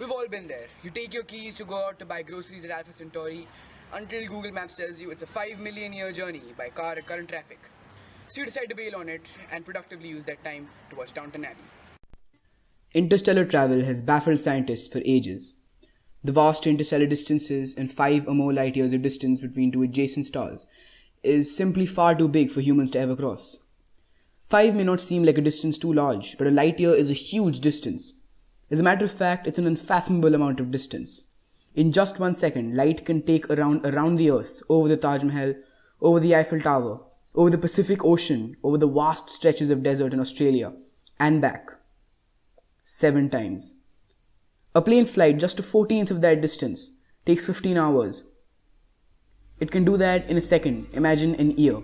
We've all been there. You take your keys to go out to buy groceries at Alpha Centauri until Google Maps tells you it's a 5 million year journey by car at current traffic. So you decide to bail on it and productively use that time to watch Downton Abbey. Interstellar travel has baffled scientists for ages. The vast interstellar distances and 5 or more light years of distance between two adjacent stars is simply far too big for humans to ever cross. 5 may not seem like a distance too large, but a light year is a huge distance. As a matter of fact, it's an unfathomable amount of distance. In just 1 second, light can take around the Earth, over the Taj Mahal, over the Eiffel Tower, over the Pacific Ocean, over the vast stretches of desert in Australia, and back. 7 times. A plane flight just a 14th of that distance takes 15 hours. It can do that in a second. Imagine an year.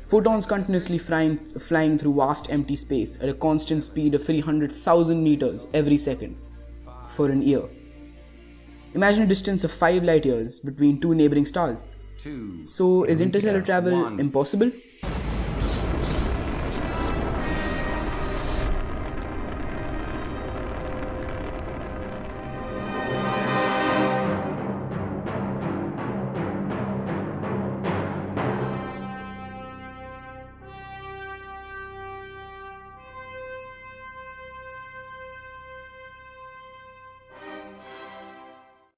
Photons continuously flying through vast empty space at a constant speed of 300,000 meters every second for an year. Imagine a distance of 5 light years between two neighboring stars. So is interstellar travel impossible?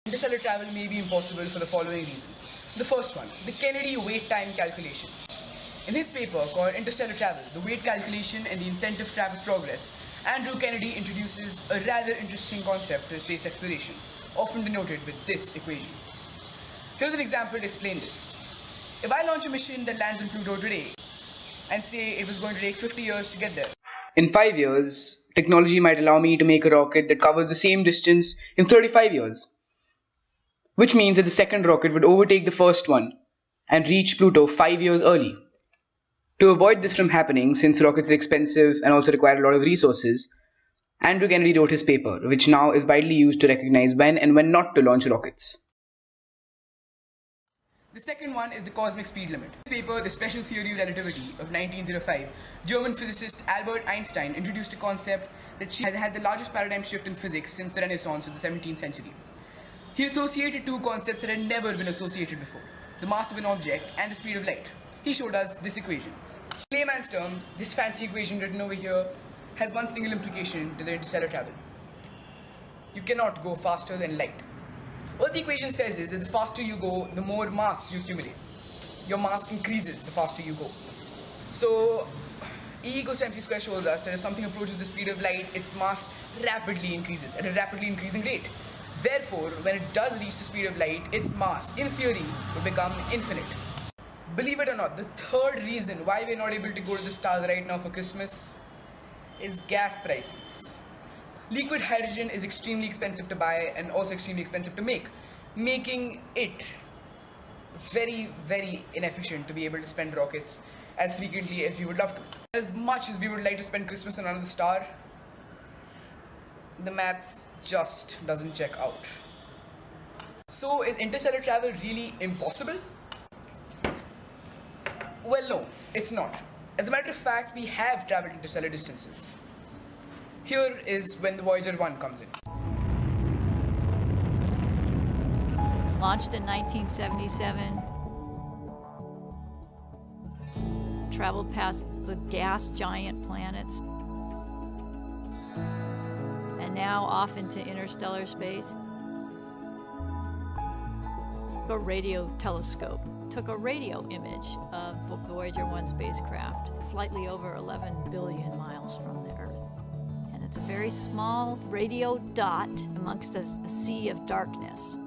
Interstellar travel may be impossible for the following reasons. The first one, the Kennedy wait time calculation. In his paper called Interstellar Travel, the Wait Calculation and the Incentive Trap of Progress, Andrew Kennedy introduces a rather interesting concept to space exploration, often denoted with this equation. Here's an example to explain this. If I launch a mission that lands on Pluto today, and say it was going to take 50 years to get there, In 5 years, technology might allow me to make a rocket that covers the same distance in 35 years. Which means that the second rocket would overtake the first one and reach Pluto 5 years early. To avoid this from happening, since rockets are expensive and also require a lot of resources, Andrew Kennedy wrote his paper, which now is widely used to recognize when and when not to launch rockets. the second one is the cosmic speed limit. In his paper, The Special Theory of Relativity of 1905, German physicist Albert Einstein introduced a concept that has had the largest paradigm shift in physics since the Renaissance of the 17th century. He associated two concepts that had never been associated before, the mass of an object and the speed of light. He showed us this equation. In layman's terms, this fancy equation written over here has one single implication to the interstellar travel. You cannot go faster than light. What the equation says is that the faster you go, the more mass you accumulate. Your mass increases the faster you go. So, E equals to mc squared shows us that if something approaches the speed of light, its mass rapidly increases at a rapidly increasing rate. Therefore, when it does reach the speed of light, its mass, in theory, will become infinite. Believe it or not, the third reason why we're not able to go to the stars right now for Christmas is gas prices. Liquid hydrogen is extremely expensive to buy and also extremely expensive to make, making it very, very inefficient to be able to spend rockets as frequently as we would love to. As much as we would like to spend Christmas on another star, the maths just doesn't check out. So is interstellar travel really impossible? Well, no, it's not. As a matter of fact, we have traveled interstellar distances. Here is when the Voyager 1 comes in. Launched in 1977, traveled past the gas giant planets, and now off into interstellar space. A radio telescope took a radio image of Voyager 1 spacecraft, slightly over 11 billion miles from the Earth. And it's a very small radio dot amongst a sea of darkness.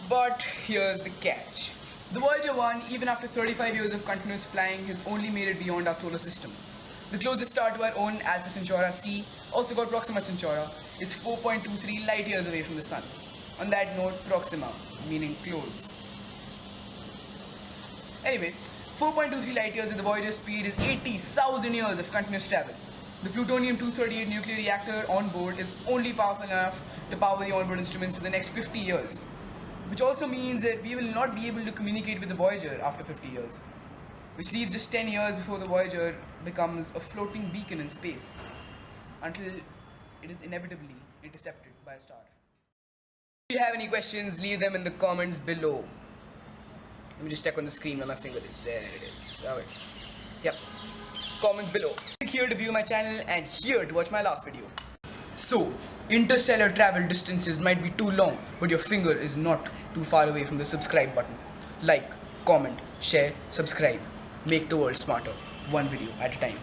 But here's the catch. The Voyager 1, even after 35 years of continuous flying, has only made it beyond our solar system. The closest star to our own, Alpha Centauri C, also called Proxima Centauri, is 4.23 light years away from the Sun. On that note, Proxima, meaning close. Anyway, 4.23 light years at the Voyager's speed is 80,000 years of continuous travel. The plutonium-238 nuclear reactor on board is only powerful enough to power the onboard instruments for the next 50 years. Which also means that we will not be able to communicate with the Voyager after 50 years. Which leaves just 10 years before the Voyager becomes a floating beacon in space. Until it is inevitably intercepted by a star. If you have any questions, leave them in the comments below. Let me just check on the screen where my finger is. There it is. Alright. Yep. Comments below. Click here to view my channel and here to watch my last video. So, interstellar travel distances might be too long, but your finger is not too far away from the subscribe button. Like, comment, share, subscribe. Make the world smarter, one video at a time.